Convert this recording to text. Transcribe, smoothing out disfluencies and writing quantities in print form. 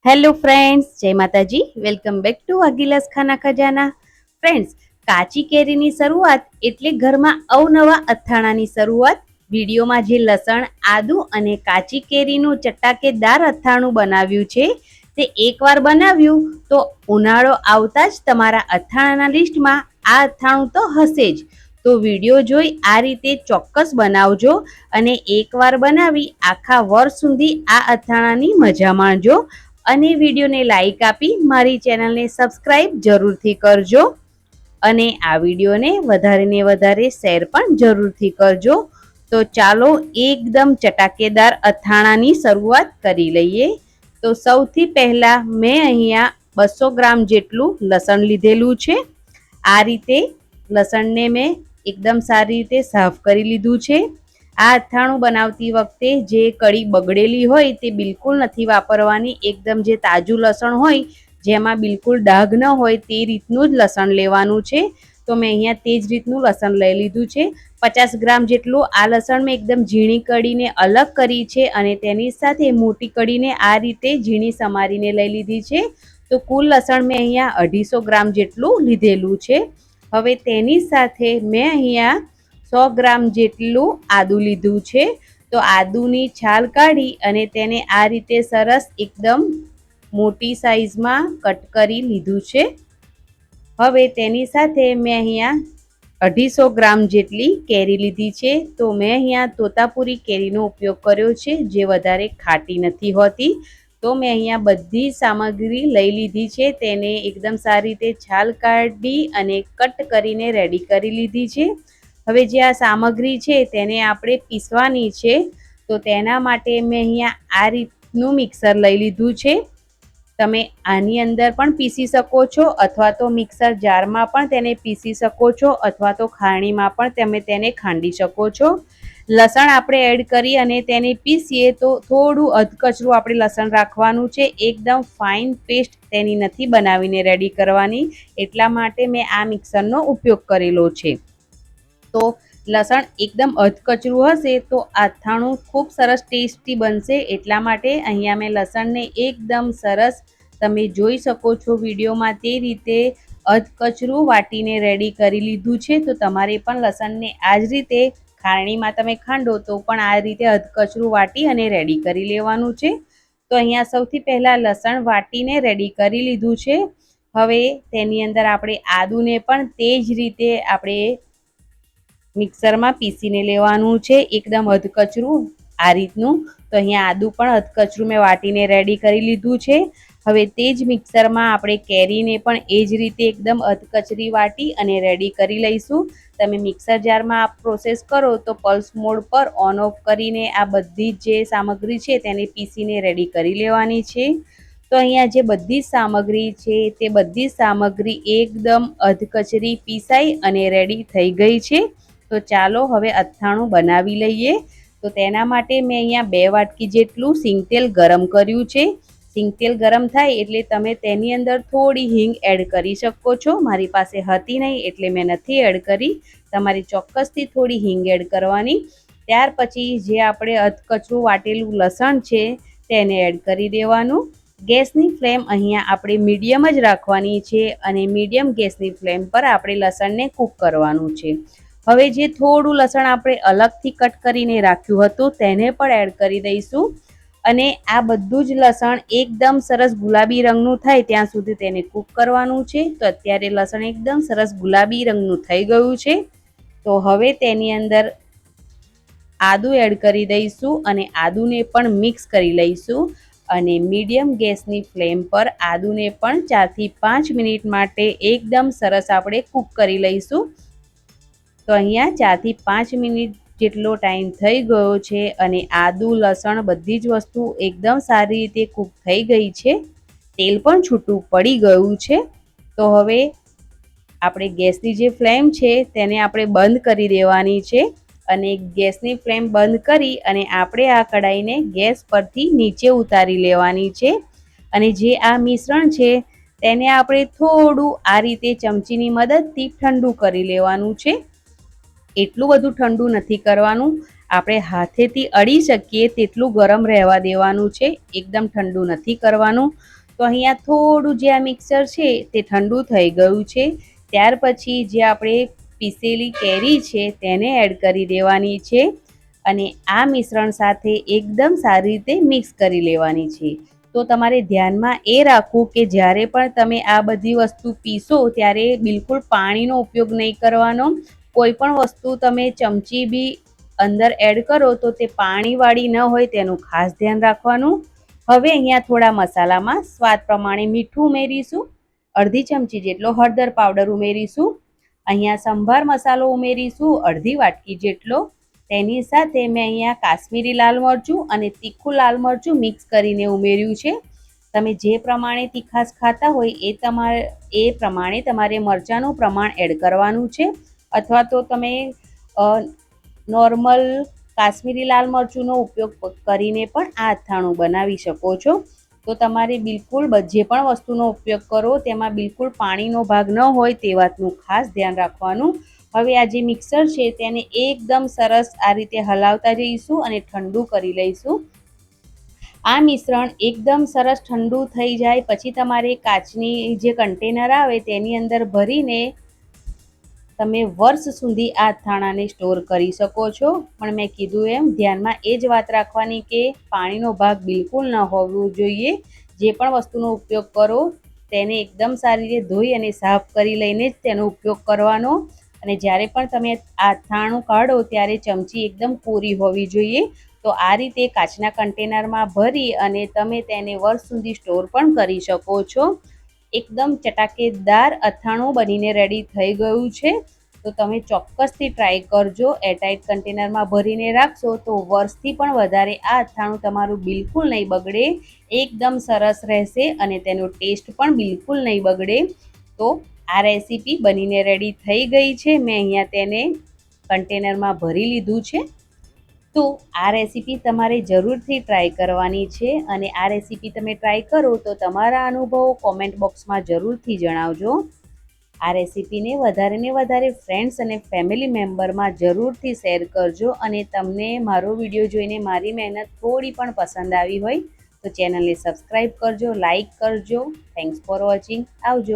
Hello friends, જય માતાજી. Welcome back to અગિલાસ ખાના ખજાના. ફ્રેન્ડ્સ, કાચી કેરીની શરૂઆત એટલે ઘરમાં અવનવા અથાણાની શરૂઆત. વિડીયોમાં જે લસણ, આદુ અને કાચી કેરીનું ચટાકેદાર અથાણું બનાવ્યું છે, તે એકવાર બનાવ્યું તો ઉનાળો આવતા જ તમારા અથાણાના લિસ્ટમાં આ અથાણું તો હશે જ. તો વિડીયો જોઈ આ રીતે ચોક્કસ બનાવજો અને એકવાર બનાવી આખા વર્ષ સુધી આ અથાણાની મજા માણજો. અને વિડીયોને લાઈક આપી મારી ચેનલને સબસ્ક્રાઈબ જરૂરથી કરજો અને આ વિડીયોને વધારે શેર પણ જરૂરથી કરજો. તો ચાલો એકદમ ચટાકેદાર અથાણાની શરૂઆત કરી લઈએ. તો સૌથી પહેલા મેં અહીંયા 200 ગ્રામ જેટલું લસણ લીધેલું છે. આ રીતે લસણને મેં એકદમ સારી રીતે સાફ કરી લીધું છે. આ અથાણું બનાવતી વખતે જે કળી બગડેલી હોય તે બિલકુલ નથી વાપરવાની. એકદમ જે તાજું લસણ હોય, જેમાં બિલકુલ ડાઘ ન હોય તે રીતનું જ લસણ લેવાનું છે. તો મેં અહીંયા તે જ રીતનું લસણ લઈ લીધું છે. 50 ગ્રામ જેટલું આ લસણ મેં એકદમ ઝીણી કળીને અલગ કરી છે અને તેની સાથે મોટી કળીને આ રીતે ઝીણી સમારીને લઈ લીધી છે. તો કુલ લસણ મેં અહીંયા 250 ગ્રામ જેટલું લીધેલું છે. હવે તેની સાથે મેં અહીંયા 100 ગ્રામ જેટલું આદું લીધું છે. તો આદુની છાલ કાઢી અને તેને આ રીતે સરસ એકદમ મોટી સાઈઝમાં કટ કરી લીધું છે. હવે તેની સાથે મેં અહીંયા 250 ગ્રામ જેટલી કેરી લીધી છે. તો મેં અહીંયા તોતાપુરી કેરીનો ઉપયોગ કર્યો છે, જે વધારે ખાટી નથી હોતી. તો મેં અહીંયા બધી સામગ્રી લઈ લીધી છે. તેને એકદમ સારી રીતે છાલ કાઢી અને કટ કરીને રેડી કરી લીધી છે. હવે જે આ સામગ્રી છે તેને આપણે પીસવાની છે. તો તેના માટે મેં અહીંયા આ રીતનું મિક્સર લઈ લીધું છે. તમે આની અંદર પણ પીસી શકો છો અથવા તો મિક્સર જારમાં પણ તેને પીસી શકો છો અથવા તો ખાણીમાં પણ તમે તેને ખાંડી શકો છો. લસણ આપણે એડ કરી અને તેને પીસીએ તો થોડું અધકચરું આપણે લસણ રાખવાનું છે. એકદમ ફાઇન પેસ્ટ તેની નથી બનાવીને રેડી કરવાની, એટલા માટે મેં આ મિક્સરનો ઉપયોગ કરેલો છે. તો લસણ એકદમ અધકચરું હશે તો અથાણું ખૂબ સરસ ટેસ્ટી બનશે. એટલા માટે અહીંયા મેં લસણને એકદમ સરસ, તમે જોઈ શકો છો વિડીયોમાં તે રીતે અધકચરું વાટીને રેડી કરી લીધું છે. તો તમારે પણ લસણને આ જ રીતે ખારણીમાં તમે ખાંડો તો પણ આ રીતે અધકચરું વાટી અને રેડી કરી લેવાનું છે. તો અહીંયા સૌથી પહેલાં લસણ વાટીને રેડી કરી લીધું છે. હવે તેની અંદર આપણે આદુને પણ તે જ રીતે આપણે મિક્સરમાં પીસીને લેવાનું છે, એકદમ અધકચરું આ રીતનું. તો અહીંયા આદુ પણ અધકચરું મેં વાટીને રેડી કરી લીધું છે. હવે તે જ મિક્સરમાં આપણે કેરીને પણ એ જ રીતે એકદમ અધકચરી વાટી અને રેડી કરી લઈશું. તમે મિક્સર જારમાં આ પ્રોસેસ કરો તો પલ્સ મોડ પર ઓન ઓફ કરીને આ બધી જે સામગ્રી છે તેને પીસીને રેડી કરી લેવાની છે. તો અહીંયા જે બધી સામગ્રી છે તે બધી સામગ્રી એકદમ અધકચરી પીસાઈ અને રેડી થઈ ગઈ છે. તો ચાલો હવે અથાણું બનાવી લઈએ. તો તેના માટે મેં અહીંયા 2 વાટકી જેટલું સિંગતેલ ગરમ કર્યું છે. સિંગતેલ ગરમ થાય એટલે તમે તેની અંદર થોડી હિંગ એડ કરી શકો છો. મારી પાસે હતી નહીં એટલે મેં નથી એડ કરી. તમારે ચોક્કસથી થોડી હિંગ એડ કરવાની. ત્યાર પછી જે આપણે અધકચરું વાટેલું લસણ છે તેને એડ કરી દેવાનું. ગેસની ફ્લેમ અહીંયા આપણે મીડિયમ જ રાખવાની છે અને મીડિયમ ગેસની ફ્લેમ પર આપણે લસણને કૂક કરવાનું છે. હવે જે થોડું લસણ આપણે અલગથી કટ કરીને રાખ્યું હતું તેને પણ એડ કરી દઈશું અને આ બધું જ લસણ એકદમ સરસ ગુલાબી રંગનું થાય ત્યાં સુધી તેને કૂક કરવાનું છે. તો અત્યારે લસણ એકદમ સરસ ગુલાબી રંગનું થઈ ગયું છે. તો હવે તેની અંદર આદુ એડ કરી દઈશું અને આદુને પણ મિક્સ કરી લઈશું અને મીડિયમ ગેસની ફ્લેમ પર આદુને પણ 4 થી 5 મિનિટ માટે એકદમ સરસ આપણે કૂક કરી લઈશું. તો અહીંયા 4 થી 5 મિનિટ જેટલો ટાઈમ થઈ ગયો છે અને આદુ, લસણ બધી જ વસ્તુ એકદમ સારી રીતે કૂક થઈ ગઈ છે. તેલ પણ છૂટું પડી ગયું છે. તો હવે આપણે ગેસની જે ફ્લેમ છે તેને આપણે બંધ કરી દેવાની છે અને ગેસની ફ્લેમ બંધ કરી અને આપણે આ કઢાઈને ગેસ પરથી નીચે ઉતારી લેવાની છે. અને જે આ મિશ્રણ છે તેને આપણે થોડું આ રીતે ચમચીની મદદથી ઠંડુ કરી લેવાનું છે. એટલું બધું ઠંડુ નથી કરવાનું. આપણે હાથેથી અડી શકીએ તેટલું ગરમ રહેવા દેવાનું છે, એકદમ ઠંડુ નથી કરવાનું. તો અહીંયા થોડું જે આ મિક્સર છે તે ઠંડુ થઈ ગયું છે. ત્યાર પછી જે આપણે પીસેલી કેરી છે તેને એડ કરી દેવાની છે અને આ મિશ્રણ સાથે એકદમ સારી રીતે મિક્સ કરી લેવાની છે. તો તમારે ધ્યાનમાં એ રાખવું કે જ્યારે પણ તમે આ બધી વસ્તુ પીસો ત્યારે બિલકુલ પાણીનો ઉપયોગ નહીં કરવાનો. કોઈ પણ વસ્તુ તમે ચમચી બી અંદર એડ કરો તો તે પાણીવાળી ન હોય તેનું ખાસ ધ્યાન રાખવાનું. હવે અહીંયા થોડા મસાલામાં સ્વાદ પ્રમાણે મીઠું ઉમેરીશું, અડધી ચમચી જેટલો હળદર પાવડર ઉમેરીશું, અહીંયા સંભાર મસાલો ઉમેરીશું અડધી વાટકી જેટલો. તેની સાથે મેં અહીંયા કાશ્મીરી લાલ મરચું અને તીખું લાલ મરચું મિક્સ કરીને ઉમેર્યું છે. તમે જે પ્રમાણે તીખાશ ખાતા હોય એ પ્રમાણે તમારે મરચાંનું પ્રમાણ એડ કરવાનું છે, અથવા તો તમે નોર્મલ કાશ્મીરી લાલ મરચુંનો ઉપયોગ કરીને પણ આ અથાણું બનાવી શકો છો. તો તમારે બિલકુલ જે પણ વસ્તુનો ઉપયોગ કરો તેમાં બિલકુલ પાણીનો ભાગ ન હોય તે વાતનું ખાસ ધ્યાન રાખવાનું. હવે આ જે મિક્સર છે તેને એકદમ સરસ આ રીતે હલાવતા જઈશું અને ઠંડુ કરી લઈશું. આ મિશ્રણ એકદમ સરસ ઠંડુ થઈ જાય પછી તમારે કાચની જે કન્ટેનર આવે તેની અંદર ભરીને તમે વર્ષ સુધી આ અથાણાને સ્ટોર કરી શકો છો. પણ મેં કીધું એમ ધ્યાનમાં એ જ વાત રાખવાની કે પાણીનો ભાગ બિલકુલ ન હોવો જોઈએ. જે પણ વસ્તુનો ઉપયોગ કરો તેને એકદમ સારી રીતે ધોઈ અને સાફ કરી લઈને જ તેનો ઉપયોગ કરવાનો. અને જ્યારે પણ તમે આ અથાણું કાઢો ત્યારે ચમચી એકદમ પૂરી હોવી જોઈએ. તો આ રીતે કાચના કન્ટેનરમાં ભરી અને તમે તેને વર્ષ સુધી સ્ટોર પણ કરી શકો છો. એકદમ ચટાકેદાર અથાણું બનીને રેડી થઈ ગયું છે. તો તમે ચોક્કસથી ટ્રાય કરજો. એરટાઇટ કન્ટેનરમાં ભરીને રાખશો તો વર્ષથી પણ વધારે આ અથાણું તમારું બિલકુલ નહીં બગડે, એકદમ સરસ રહેશે અને તેનો ટેસ્ટ પણ બિલકુલ નહીં બગડે. તો આ રેસીપી બનીને રેડી થઈ ગઈ છે. મેં અહીંયા તેને કન્ટેનરમાં ભરી લીધું છે. તો આ રેસીપી તમારે જરૂરથી ટ્રાય કરવાની છે અને આ રેસીપી તમે ટ્રાય કરો તો તમારા અનુભવો કોમેન્ટ બોક્સમાં જરૂરથી જણાવજો. આ રેસીપીને વધારે ફ્રેન્ડ્સ અને ફેમિલી મેમ્બરમાં જરૂરથી શેર કરજો. અને તમને મારો વિડીયો જોઈને મારી મહેનત થોડી પણ પસંદ આવી હોય તો ચેનલને સબસ્ક્રાઈબ કરજો, લાઈક કરજો. Thanks for watching. આવજો.